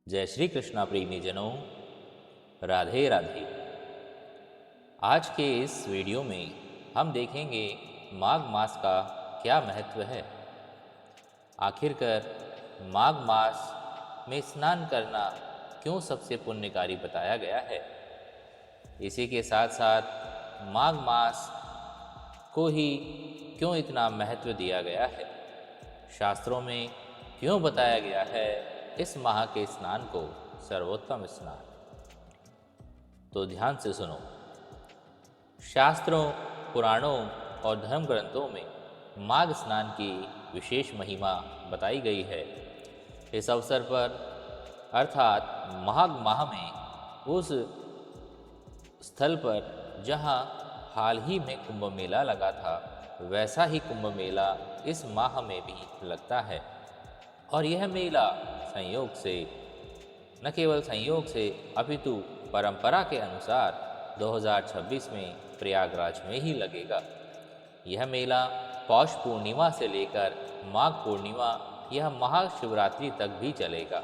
जय श्री कृष्णा प्रेमी जनों, राधे राधे। आज के इस वीडियो में हम देखेंगे माघ मास का क्या महत्व है। आखिरकार माघ मास में स्नान करना क्यों सबसे पुण्यकारी बताया गया है। इसी के साथ साथ माघ मास को ही क्यों इतना महत्व दिया गया है। शास्त्रों में क्यों बताया गया है इस माह के स्नान को सर्वोत्तम स्नान। तो ध्यान से सुनो। शास्त्रों, पुराणों और धर्म ग्रंथों में माघ स्नान की विशेष महिमा बताई गई है। इस अवसर पर अर्थात माघ माह में उस स्थल पर जहाँ हाल ही में कुंभ मेला लगा था, वैसा ही कुंभ मेला इस माह में भी लगता है। और यह मेला संयोग से, न केवल संयोग से अपितु परंपरा के अनुसार 2026 में प्रयागराज में ही लगेगा। यह मेला पौष पूर्णिमा से लेकर माघ पूर्णिमा यह महाशिवरात्रि तक भी चलेगा।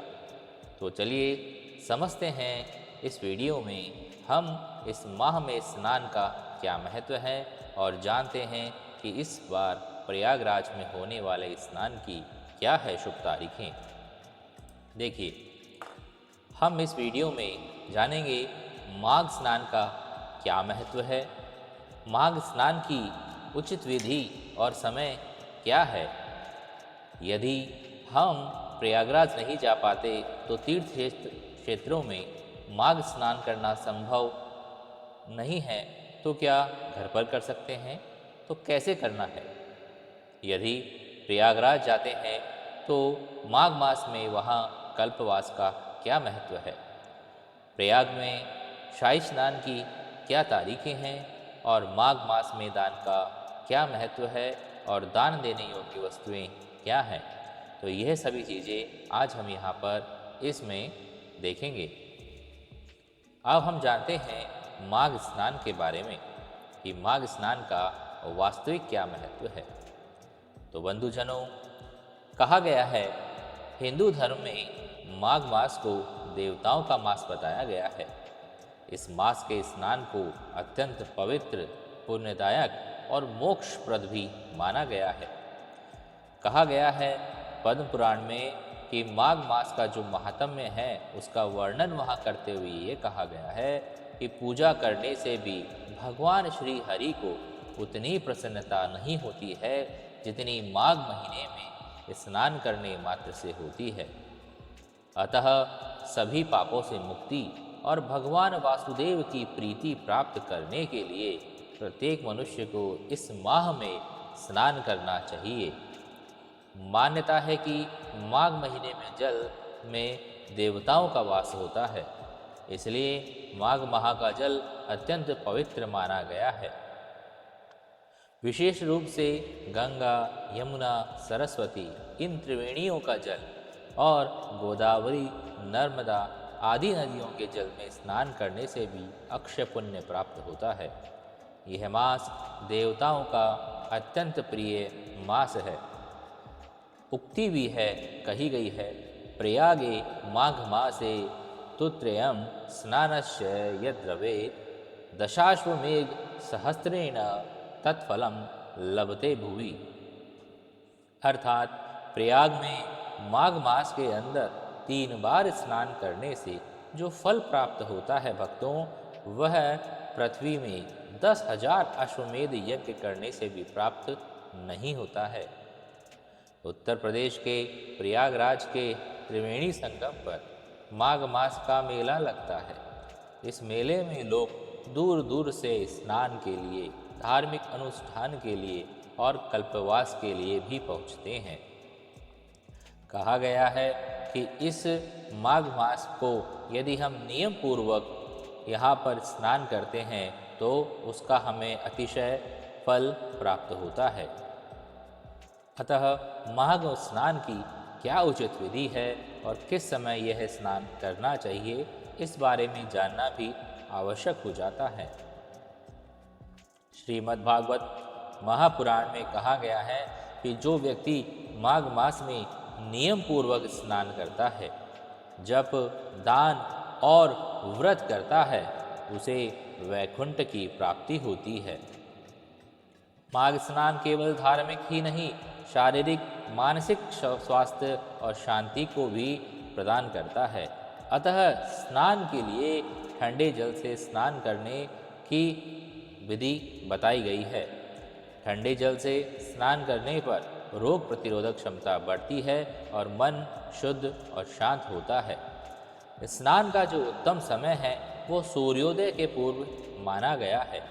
तो चलिए समझते हैं इस वीडियो में हम इस माह में स्नान का क्या महत्व है और जानते हैं कि इस बार प्रयागराज में होने वाले स्नान की क्या है शुभ तारीखें। देखिए, हम इस वीडियो में जानेंगे माघ स्नान का क्या महत्व है, माघ स्नान की उचित विधि और समय क्या है। यदि हम प्रयागराज नहीं जा पाते तो तीर्थ क्षेत्रों में माघ स्नान करना संभव नहीं है, तो क्या घर पर कर सकते हैं? तो कैसे करना है? यदि प्रयागराज जाते हैं तो माघ मास में वहाँ कल्पवास का क्या महत्व है, प्रयाग में शाही स्नान की क्या तारीखें हैं और माघ मास में दान का क्या महत्व है और दान देने योग्य वस्तुएं क्या हैं। तो यह सभी चीज़ें आज हम यहाँ पर इसमें देखेंगे। अब हम जानते हैं माघ स्नान के बारे में कि माघ स्नान का वास्तविक क्या महत्व है। तो बंधुजनों, कहा गया है हिंदू धर्म में माघ मास को देवताओं का मास बताया गया है। इस मास के स्नान को अत्यंत पवित्र, पुण्यदायक और मोक्षप्रद भी माना गया है। कहा गया है पद्म पुराण में कि माघ मास का जो महात्म्य है उसका वर्णन वहाँ करते हुए ये कहा गया है कि पूजा करने से भी भगवान श्री हरि को उतनी प्रसन्नता नहीं होती है जितनी माघ महीने में स्नान करने मात्र से होती है। अतः सभी पापों से मुक्ति और भगवान वासुदेव की प्रीति प्राप्त करने के लिए प्रत्येक मनुष्य को इस माह में स्नान करना चाहिए। मान्यता है कि माघ महीने में जल में देवताओं का वास होता है, इसलिए माघ माह का जल अत्यंत पवित्र माना गया है। विशेष रूप से गंगा, यमुना, सरस्वती इन त्रिवेणियों का जल और गोदावरी, नर्मदा आदि नदियों के जल में स्नान करने से भी अक्षय पुण्य प्राप्त होता है। यह मास देवताओं का अत्यंत प्रिय मास है। उक्ति भी है, कही गई है, प्रयागे माघ मासे तुत्रयम् स्नानस्य यद्रवे दशाश्वमेघ सहस्रेण तत्फलम लभते भुवि। अर्थात प्रयाग में माघ मास के अंदर 3 बार स्नान करने से जो फल प्राप्त होता है भक्तों, वह पृथ्वी में 10,000 अश्वमेध यज्ञ करने से भी प्राप्त नहीं होता है। उत्तर प्रदेश के प्रयागराज के त्रिवेणी संगम पर माघ मास का मेला लगता है। इस मेले में लोग दूर दूर से स्नान के लिए, धार्मिक अनुष्ठान के लिए और कल्पवास के लिए भी पहुँचते हैं। कहा गया है कि इस माघ मास को यदि हम नियम पूर्वक यहाँ पर स्नान करते हैं तो उसका हमें अतिशय फल प्राप्त होता है। अतः माघ स्नान की क्या उचित विधि है और किस समय यह स्नान करना चाहिए, इस बारे में जानना भी आवश्यक हो जाता है। श्रीमद्भागवत महापुराण में कहा गया है कि जो व्यक्ति माघ मास में नियम पूर्वक स्नान करता है जप, दान और व्रत करता है उसे वैकुंठ की प्राप्ति होती है। माघ स्नान केवल धार्मिक ही नहीं, शारीरिक, मानसिक स्वास्थ्य और शांति को भी प्रदान करता है। अतः स्नान के लिए ठंडे जल से स्नान करने की विधि बताई गई है। ठंडे जल से स्नान करने पर रोग प्रतिरोधक क्षमता बढ़ती है और मन शुद्ध और शांत होता है। स्नान का जो उत्तम समय है वो सूर्योदय के पूर्व माना गया है।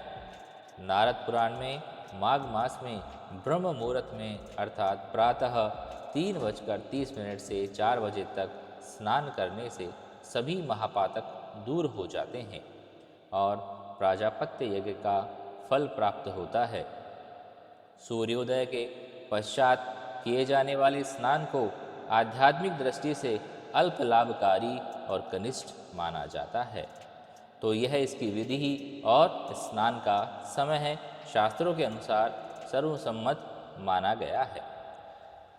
नारद पुराण में माघ मास में ब्रह्म मुहूर्त में अर्थात प्रातः 3:30 से 4 बजे तक स्नान करने से सभी महापातक दूर हो जाते हैं और प्राजापत्य यज्ञ का फल प्राप्त होता है। सूर्योदय के पश्चात किए जाने वाले स्नान को आध्यात्मिक दृष्टि से अल्प लाभकारी और कनिष्ठ माना जाता है। तो यह इसकी विधि और स्नान का समय है, शास्त्रों के अनुसार सर्वसम्मत माना गया है।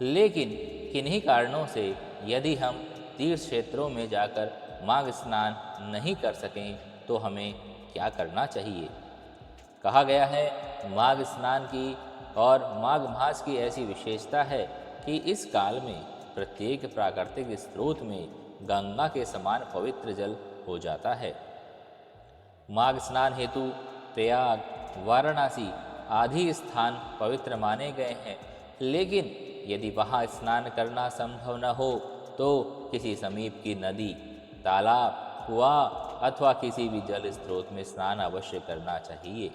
लेकिन किन्हीं कारणों से यदि हम तीर्थ क्षेत्रों में जाकर माघ स्नान नहीं कर सकें तो हमें क्या करना चाहिए? कहा गया है माघ स्नान की और माघ मास की ऐसी विशेषता है कि इस काल में प्रत्येक प्राकृतिक स्रोत में गंगा के समान पवित्र जल हो जाता है। माघ स्नान हेतु प्रयाग, वाराणसी आदि स्थान पवित्र माने गए हैं, लेकिन यदि वहाँ स्नान करना संभव न हो तो किसी समीप की नदी, तालाब, कुआं अथवा किसी भी जल स्रोत में स्नान अवश्य करना चाहिए।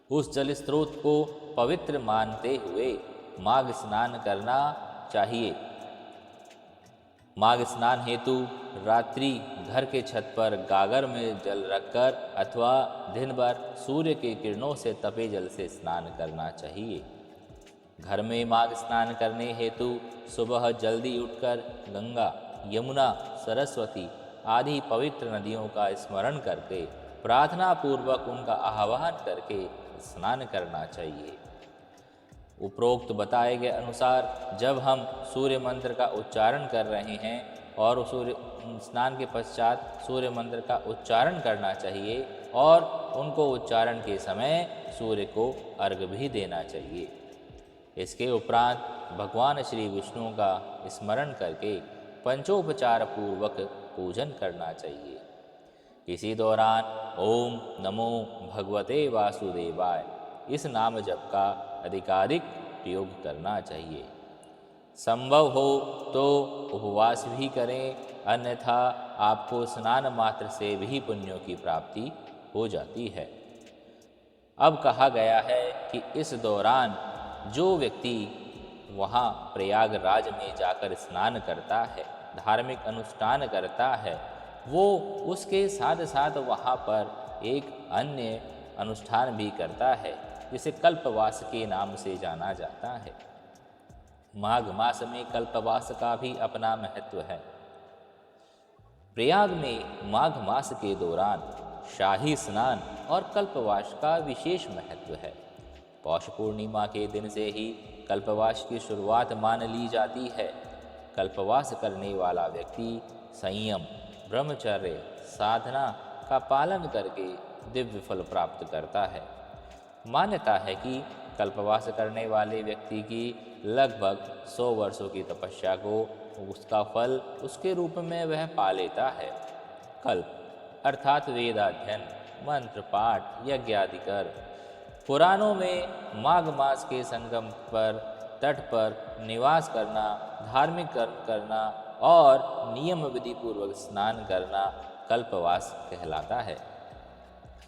उस जल स्रोत को पवित्र मानते हुए माघ स्नान करना चाहिए। माघ स्नान हेतु रात्रि घर के छत पर गागर में जल रखकर अथवा दिन भर सूर्य के किरणों से तपे जल से स्नान करना चाहिए। घर में माघ स्नान करने हेतु सुबह जल्दी उठकर गंगा, यमुना, सरस्वती आदि पवित्र नदियों का स्मरण करके प्रार्थना पूर्वक उनका आह्वान करके स्नान करना चाहिए। उपरोक्त बताए गए अनुसार जब हम सूर्य मंत्र का उच्चारण कर रहे हैं और सूर्य स्नान के पश्चात सूर्य मंत्र का उच्चारण करना चाहिए और उनको उच्चारण के समय सूर्य को अर्घ्य भी देना चाहिए। इसके उपरांत भगवान श्री विष्णु का स्मरण करके पंचोपचार पूर्वक पूजन करना चाहिए। इसी दौरान ओम नमो भगवते वासुदेवाय इस नाम जप का अधिकाधिक प्रयोग करना चाहिए। संभव हो तो उपवास भी करें, अन्यथा आपको स्नान मात्र से भी पुण्यों की प्राप्ति हो जाती है। अब कहा गया है कि इस दौरान जो व्यक्ति वहाँ प्रयागराज में जाकर स्नान करता है, धार्मिक अनुष्ठान करता है, वो उसके साथ साथ वहाँ पर एक अन्य अनुष्ठान भी करता है जिसे कल्पवास के नाम से जाना जाता है। माघ मास में कल्पवास का भी अपना महत्व है। प्रयाग में माघ मास के दौरान शाही स्नान और कल्पवास का विशेष महत्व है। पौष पूर्णिमा के दिन से ही कल्पवास की शुरुआत मान ली जाती है। कल्पवास करने वाला व्यक्ति संयम, ब्रह्मचर्य, साधना का पालन करके दिव्य फल प्राप्त करता है। मान्यता है कि कल्पवास करने वाले व्यक्ति की लगभग 100 वर्षों की तपस्या को उसका फल उसके रूप में वह पा लेता है। कल्प अर्थात वेदाध्ययन, मंत्र पाठ, यज्ञ आदि कर। पुराणों में माघ मास के संगम पर तट पर निवास करना, धार्मिक कर्म करना और नियम विधि पूर्वक स्नान करना कल्पवास कहलाता है।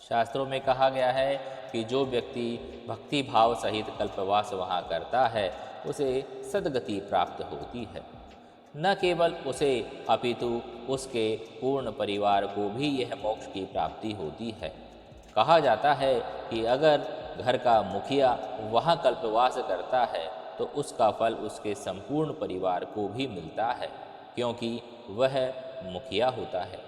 शास्त्रों में कहा गया है कि जो व्यक्ति भक्ति भाव सहित कल्पवास वहाँ करता है उसे सद्गति प्राप्त होती है। न केवल उसे अपितु उसके पूर्ण परिवार को भी यह मोक्ष की प्राप्ति होती है। कहा जाता है कि अगर घर का मुखिया वहाँ कल्पवास करता है तो उसका फल उसके संपूर्ण परिवार को भी मिलता है, क्योंकि वह मुखिया होता है।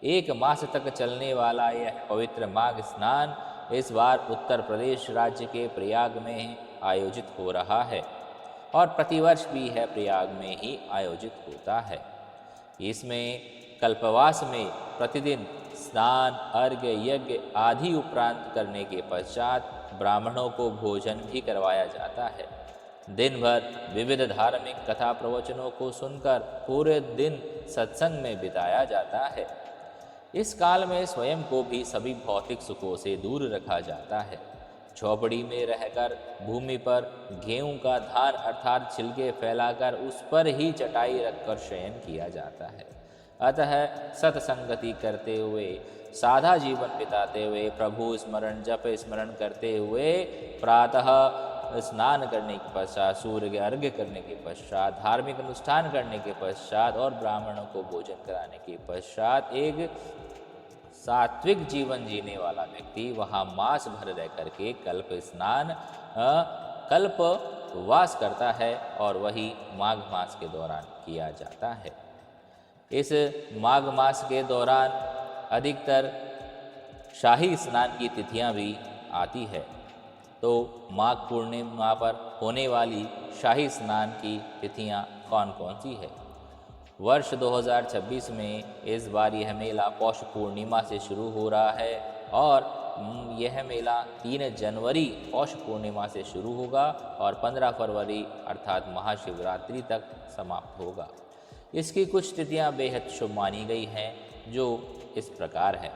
1 मास तक चलने वाला यह पवित्र माघ स्नान इस बार उत्तर प्रदेश राज्य के प्रयाग में आयोजित हो रहा है और प्रतिवर्ष भी यह प्रयाग में ही आयोजित होता है। इसमें कल्पवास में प्रतिदिन स्नान, अर्घ्य, यज्ञ आदि उपरांत करने के पश्चात ब्राह्मणों को भोजन भी करवाया जाता है। दिन भर विविध धार्मिक कथा प्रवचनों को सुनकर पूरे दिन सत्संग में बिताया जाता है। इस काल में स्वयं को भी सभी भौतिक सुखों से दूर रखा जाता है। झोपड़ी में रहकर भूमि पर गेहूं का धान अर्थात छिलके फैलाकर उस पर ही चटाई रखकर शयन किया जाता है। अतः सत्संगति करते हुए, सादा जीवन बिताते हुए, प्रभु स्मरण, जप स्मरण करते हुए, प्रातः स्नान करने के पश्चात, सूर्य के अर्घ्य करने के पश्चात, धार्मिक अनुष्ठान करने के पश्चात और ब्राह्मणों को भोजन कराने के पश्चात एक सात्विक जीवन जीने वाला व्यक्ति वहाँ मास भर रह करके कल्प स्नान, कल्प वास करता है और वही माघ मास के दौरान किया जाता है। इस माघ मास के दौरान अधिकतर शाही स्नान की तिथियां भी आती है। तो माघ पूर्णिमा पर होने वाली शाही स्नान की तिथियां कौन कौन सी है? वर्ष 2026 में इस बार यह मेला पौष पूर्णिमा से शुरू हो रहा है और यह मेला 3 जनवरी पौष पूर्णिमा से शुरू होगा और 15 फरवरी अर्थात महाशिवरात्रि तक समाप्त होगा। इसकी कुछ तिथियां बेहद शुभ मानी गई हैं, जो इस प्रकार है।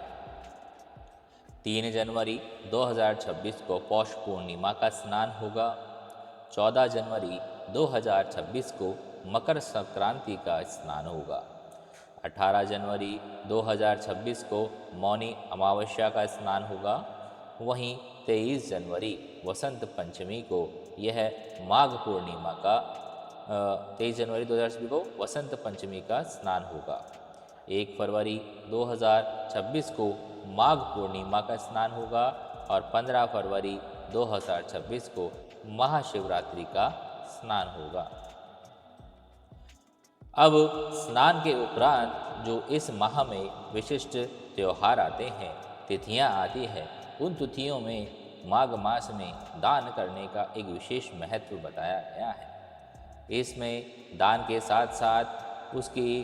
3 जनवरी 2026 को पौष पूर्णिमा का स्नान होगा। 14 जनवरी 2026 को मकर संक्रांति का स्नान होगा। 18 जनवरी 2026 को मौनी अमावस्या का स्नान होगा। वहीं 23 जनवरी वसंत पंचमी को यह माघ पूर्णिमा का 23 जनवरी 2026 को वसंत पंचमी का स्नान होगा। 1 फरवरी 2026 को माघ पूर्णिमा का स्नान होगा और 15 फरवरी 2026 को महाशिवरात्रि का स्नान होगा। अब स्नान के उपरांत जो इस माह में विशिष्ट त्यौहार आते हैं, तिथियां आती हैं, उन तिथियों में माघ मास में दान करने का एक विशेष महत्व बताया गया है। इसमें दान के साथ साथ उसकी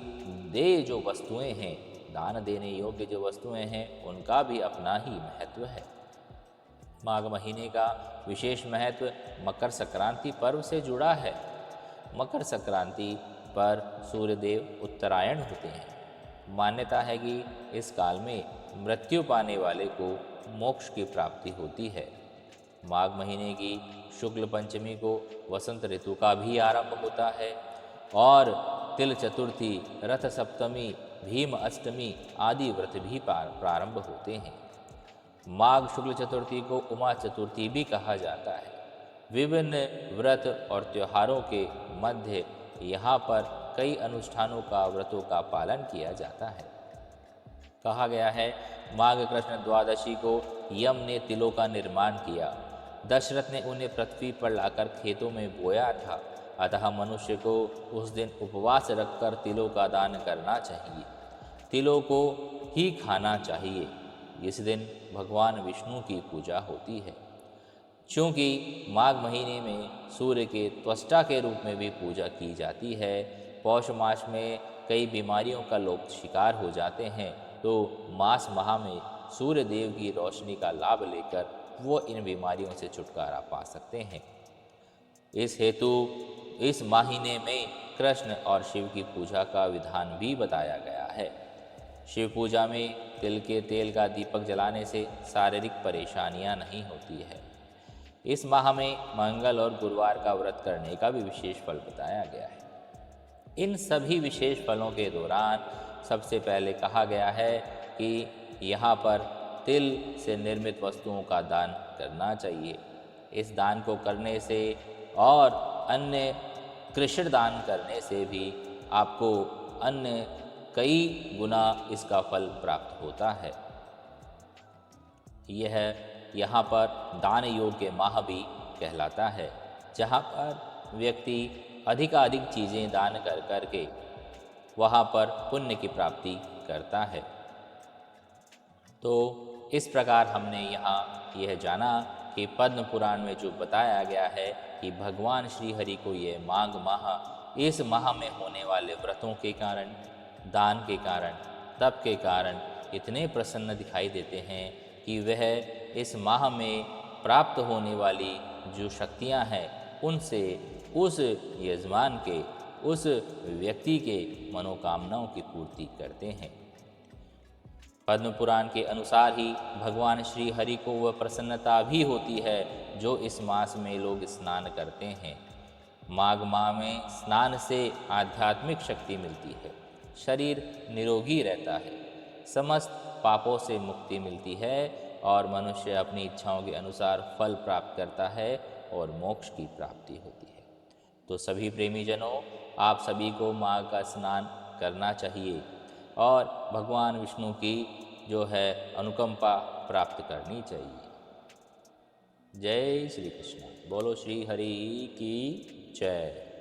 देय जो वस्तुएं हैं, दान देने योग्य जो वस्तुएं हैं, उनका भी अपना ही महत्व है। माघ महीने का विशेष महत्व मकर संक्रांति पर्व से जुड़ा है। मकर संक्रांति पर सूर्यदेव उत्तरायण होते हैं। मान्यता है कि इस काल में मृत्यु पाने वाले को मोक्ष की प्राप्ति होती है। माघ महीने की शुक्ल पंचमी को वसंत ऋतु का भी आरंभ होता है और तिल चतुर्थी, रथ सप्तमी, भीम अष्टमी आदि व्रत भी प्रारंभ होते हैं। माघ शुक्ल चतुर्थी को उमा चतुर्थी भी कहा जाता है। विभिन्न व्रत और त्योहारों के मध्य यहाँ पर कई अनुष्ठानों का, व्रतों का पालन किया जाता है। कहा गया है, माघ कृष्ण द्वादशी को यम ने तिलों का निर्माण किया। दशरथ ने उन्हें पृथ्वी पर लाकर खेतों में बोया था। अतः मनुष्य को उस दिन उपवास रखकर तिलों का दान करना चाहिए। तिलों को ही खाना चाहिए। इस दिन भगवान विष्णु की पूजा होती है। चूँकि माघ महीने में सूर्य के त्वष्टा के रूप में भी पूजा की जाती है, पौष मास में कई बीमारियों का लोग शिकार हो जाते हैं, तो मास माह में सूर्य देव की रोशनी का लाभ लेकर वो इन बीमारियों से छुटकारा पा सकते हैं। इस हेतु इस महीने में कृष्ण और शिव की पूजा का विधान भी बताया गया है। शिव पूजा में तिल के तेल का दीपक जलाने से शारीरिक परेशानियां नहीं होती है। इस माह में मंगल और गुरुवार का व्रत करने का भी विशेष फल बताया गया है। इन सभी विशेष फलों के दौरान सबसे पहले कहा गया है कि यहाँ पर तिल से निर्मित वस्तुओं का दान करना चाहिए। इस दान को करने से और अन्य कृष्ण दान करने से भी आपको अन्य कई गुना इसका फल प्राप्त होता है। यह यहाँ पर दान योग्य माह भी कहलाता है, जहाँ पर व्यक्ति अधिकाधिक चीज़ें दान कर करके वहाँ पर पुण्य की प्राप्ति करता है। तो इस प्रकार हमने यहाँ यह जाना कि पद्म पुराण में जो बताया गया है कि भगवान श्री हरि को ये माघ माह, इस माह में होने वाले व्रतों के कारण दान के कारण, तप के कारण इतने प्रसन्न दिखाई देते हैं कि वह इस माह में प्राप्त होने वाली जो शक्तियां हैं उनसे उस यजमान के, उस व्यक्ति के मनोकामनाओं की पूर्ति करते हैं। पद्म पुराण के अनुसार ही भगवान श्री हरि को वह प्रसन्नता भी होती है जो इस मास में लोग स्नान करते हैं। माघ माह में स्नान से आध्यात्मिक शक्ति मिलती है, शरीर निरोगी रहता है, समस्त पापों से मुक्ति मिलती है और मनुष्य अपनी इच्छाओं के अनुसार फल प्राप्त करता है और मोक्ष की प्राप्ति होती है। तो सभी प्रेमी जनों, आप सभी को माघ का स्नान करना चाहिए और भगवान विष्णु की जो है अनुकंपा प्राप्त करनी चाहिए। जय श्री कृष्ण। बोलो श्री हरि की जय।